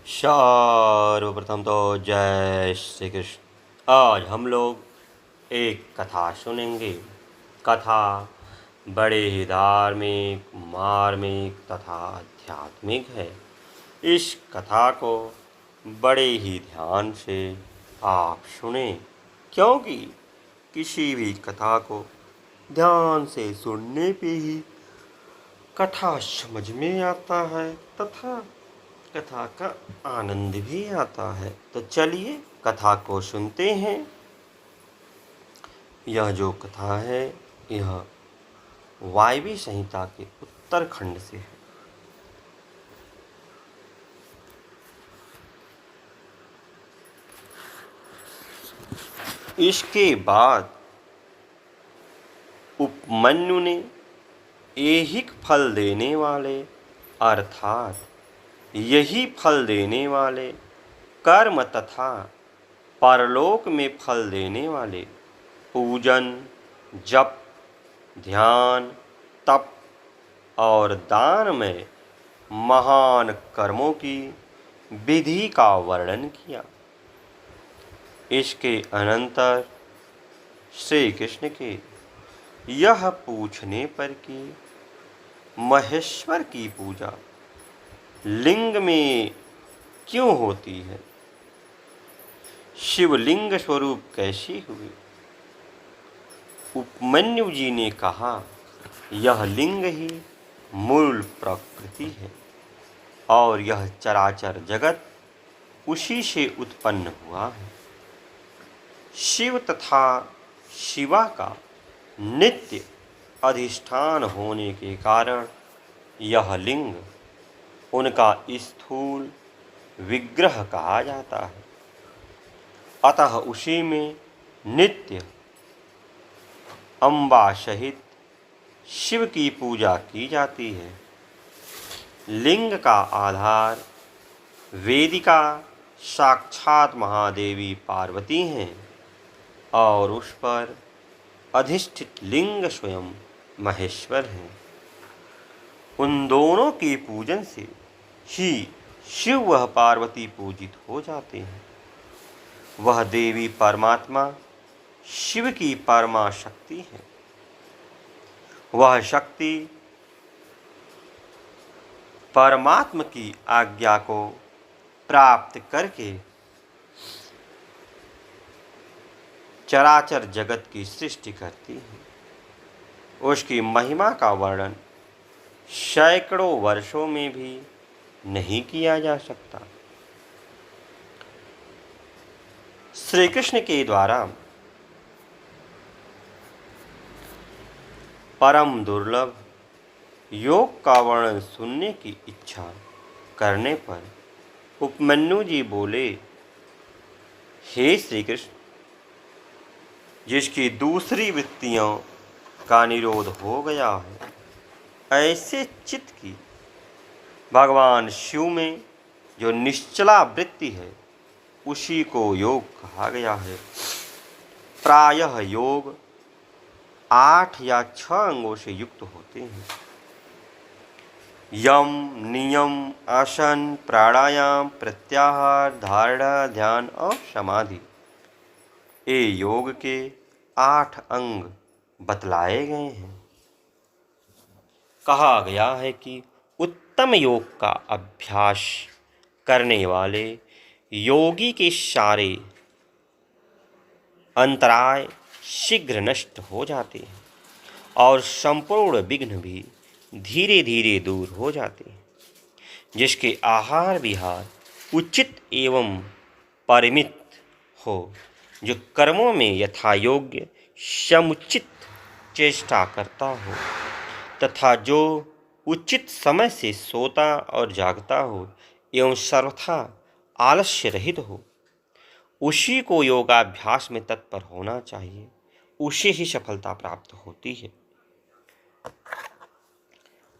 सर्वप्रथम तो जय श्री कृष्ण। आज हम लोग एक कथा सुनेंगे। कथा बड़े ही धार्मिक, मार्मिक तथा आध्यात्मिक है। इस कथा को बड़े ही ध्यान से आप सुने, क्योंकि किसी भी कथा को ध्यान से सुनने पे ही कथा समझ में आता है तथा कथा का आनंद भी आता है। तो चलिए कथा को सुनते हैं। यह जो कथा है यह वायवी संहिता के उत्तरखंड से है। इसके बाद उपमन्यु ने ऐहिक फल देने वाले अर्थात यही फल देने वाले कर्म तथा परलोक में फल देने वाले पूजन, जप, ध्यान, तप और दान में महान कर्मों की विधि का वर्णन किया। इसके अनंतर श्री कृष्ण के यह पूछने पर कि महेश्वर की पूजा लिंग में क्यों होती है, शिवलिंग स्वरूप कैसी हुई, उपमन्यु जी ने कहा यह लिंग ही मूल प्रकृति है और यह चराचर जगत उसी से उत्पन्न हुआ है। शिव तथा शिवा का नित्य अधिष्ठान होने के कारण यह लिंग उनका स्थूल विग्रह कहा जाता है। अतः उसी में नित्य अम्बा सहित शिव की पूजा की जाती है। लिंग का आधार वेदिका साक्षात महादेवी पार्वती हैं और उस पर अधिष्ठित लिंग स्वयं महेश्वर हैं। उन दोनों के पूजन से ही शिव व पार्वती पूजित हो जाते हैं। वह देवी परमात्मा शिव की परमा शक्ति है। वह शक्ति परमात्मा की आज्ञा को प्राप्त करके चराचर जगत की सृष्टि करती है। उसकी महिमा का वर्णन सैकड़ों वर्षों में भी नहीं किया जा सकता। श्री कृष्ण के द्वारा परम दुर्लभ योग का वर्णन सुनने की इच्छा करने पर उपमन्यु जी बोले, हे श्री कृष्ण, जिसकी दूसरी वृत्तियों का निरोध हो गया है, ऐसे चित्त की भगवान शिव में जो निश्चला वृत्ति है उसी को योग कहा गया है। प्रायः योग 8 या 6 अंगों से युक्त होते हैं। यम, नियम, आसन, प्राणायाम, प्रत्याहार, धारणा, ध्यान और समाधि, ये योग के 8 अंग बतलाए गए हैं। कहा गया है कि उत्तम योग का अभ्यास करने वाले योगी के सारे अंतराय शीघ्र नष्ट हो जाते हैं और संपूर्ण विघ्न भी धीरे धीरे दूर हो जाते हैं। जिसके आहार विहार उचित एवं परिमित हो, जो कर्मों में यथायोग्य समुचित चेष्टा करता हो तथा जो उचित समय से सोता और जागता हो एवं सर्वथा आलस्य रहित हो, उसी को योगाभ्यास में तत्पर होना चाहिए। उसे ही सफलता प्राप्त होती है।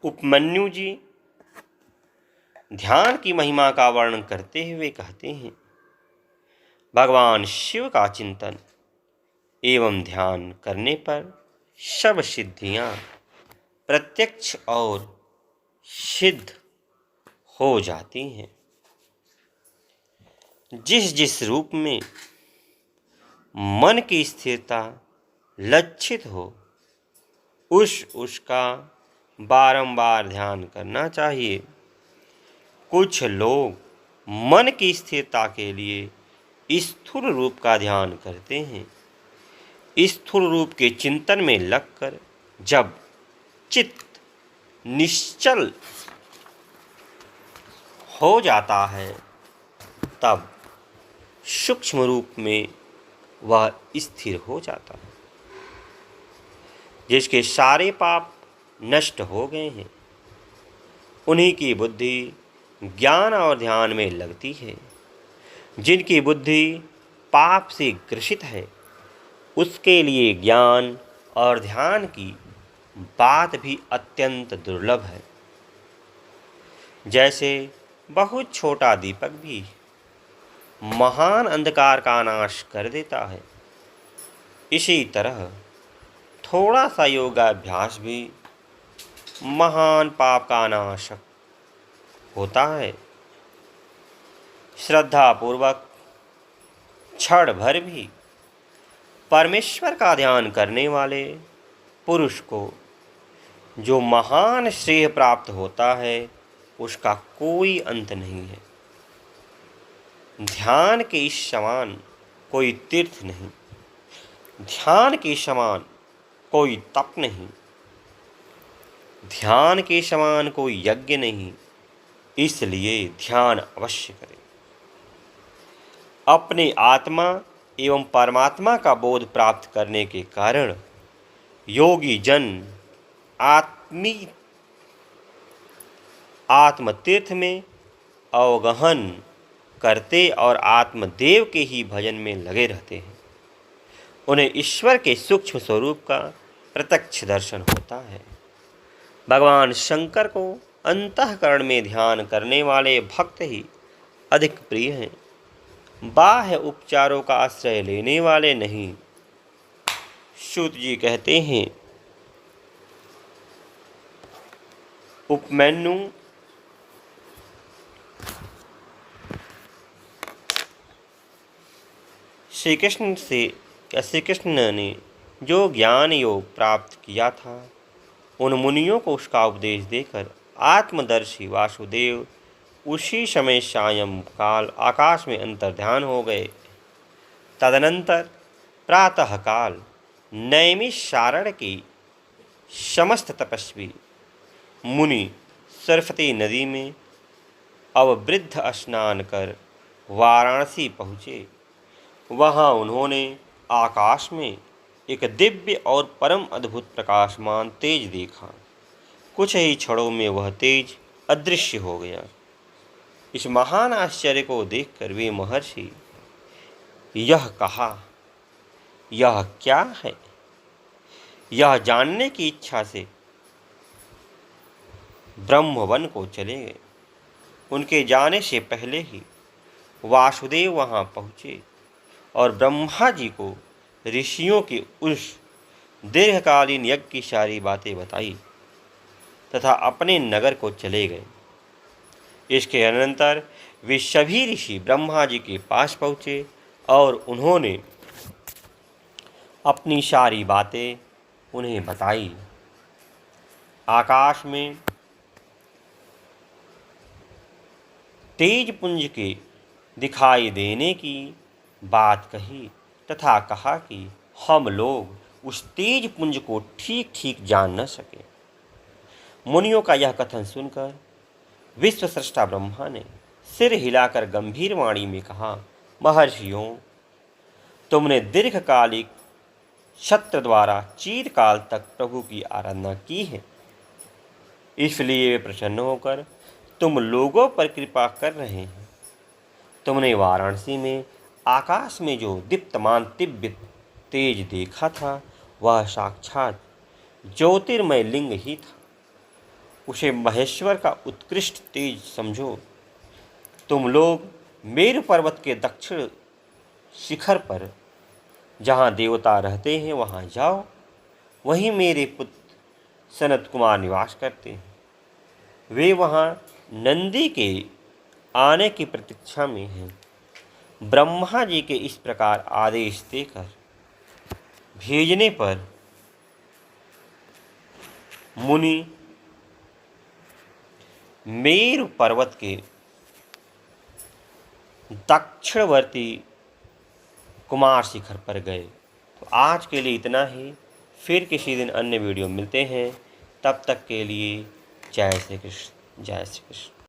उपमन्यु जी ध्यान की महिमा का वर्णन करते हुए कहते हैं, भगवान शिव का चिंतन एवं ध्यान करने पर सब सिद्धियां प्रत्यक्ष और सिद्ध हो जाती हैं। जिस जिस रूप में मन की स्थिरता लक्षित हो उसका बारंबार ध्यान करना चाहिए। कुछ लोग मन की स्थिरता के लिए स्थूल रूप का ध्यान करते हैं। स्थूल रूप के चिंतन में लगकर जब चित्त निश्चल हो जाता है तब सूक्ष्म रूप में वह स्थिर हो जाता है। जिसके सारे पाप नष्ट हो गए हैं उन्हीं की बुद्धि ज्ञान और ध्यान में लगती है। जिनकी बुद्धि पाप से ग्रसित है उसके लिए ज्ञान और ध्यान की बात भी अत्यंत दुर्लभ है। जैसे बहुत छोटा दीपक भी महान अंधकार का नाश कर देता है, इसी तरह थोड़ा सा योगाभ्यास भी महान पाप का नाशक होता है। श्रद्धा पूर्वक क्षण भर भी परमेश्वर का ध्यान करने वाले पुरुष को जो महान श्रेय प्राप्त होता है उसका कोई अंत नहीं है। ध्यान के इस समान कोई तीर्थ नहीं, ध्यान के समान कोई तप नहीं, ध्यान के समान कोई यज्ञ नहीं। इसलिए ध्यान अवश्य करें। अपने आत्मा एवं परमात्मा का बोध प्राप्त करने के कारण योगी जन आत्मतीर्थ में अवगहन करते और आत्मदेव के ही भजन में लगे रहते हैं। उन्हें ईश्वर के सूक्ष्म स्वरूप का प्रत्यक्ष दर्शन होता है। भगवान शंकर को अंतःकरण में ध्यान करने वाले भक्त ही अधिक प्रिय हैं, बाह्य उपचारों का आश्रय लेने वाले नहीं। सूत जी कहते हैं, उपमन्यु श्री कृष्ण ने जो ज्ञान योग प्राप्त किया था उन मुनियों को उसका उपदेश देकर आत्मदर्शी वासुदेव उसी समय सायं काल आकाश में अंतर्ध्यान हो गए। तदनंतर प्रातः काल नैमिषारण्य की समस्त तपस्वी मुनि सरस्वती नदी में अववृद्ध स्नान कर वाराणसी पहुँचे। वहाँ उन्होंने आकाश में एक दिव्य और परम अद्भुत प्रकाशमान तेज देखा। कुछ ही क्षणों में वह तेज अदृश्य हो गया। इस महान आश्चर्य को देखकर वे महर्षि यह कहा, यह क्या है? यह जानने की इच्छा से ब्रह्मवन को चले गए। उनके जाने से पहले ही वासुदेव वहाँ पहुँचे और ब्रह्मा जी को ऋषियों के उस दीर्घकालीन यज्ञ की सारी बातें बताई तथा अपने नगर को चले गए। इसके अनंतर वे सभी ऋषि ब्रह्मा जी के पास पहुँचे और उन्होंने अपनी सारी बातें उन्हें बताई। आकाश में तेज पुंज के दिखाई देने की बात कही तथा कहा कि हम लोग उस तेज पुंज को ठीक ठीक जान न सके। मुनियों का यह कथन सुनकर विश्व सृष्टा ब्रह्मा ने सिर हिलाकर गंभीर वाणी में कहा, महर्षियों, तुमने दीर्घकालिक सत्र द्वारा चिरकाल तक प्रभु की आराधना की है, इसलिए वे प्रसन्न होकर तुम लोगों पर कृपा कर रहे हैं। तुमने वाराणसी में आकाश में जो दीप्तमान दिव्य तेज देखा था वह साक्षात ज्योतिर्मय लिंग ही था। उसे महेश्वर का उत्कृष्ट तेज समझो। तुम लोग मेरु पर्वत के दक्षिण शिखर पर जहाँ देवता रहते हैं वहाँ जाओ। वहीं मेरे पुत्र सनत कुमार निवास करते हैं। वे वहाँ नंदी के आने की प्रतीक्षा में हैं। ब्रह्मा जी के इस प्रकार आदेश देकर भेजने पर मुनि मेरु पर्वत के दक्षिणवर्ती कुमार शिखर पर गए। तो आज के लिए इतना ही, फिर किसी दिन अन्य वीडियो मिलते हैं। तब तक के लिए जय श्री कृष्ण, जय श्री कृष्ण।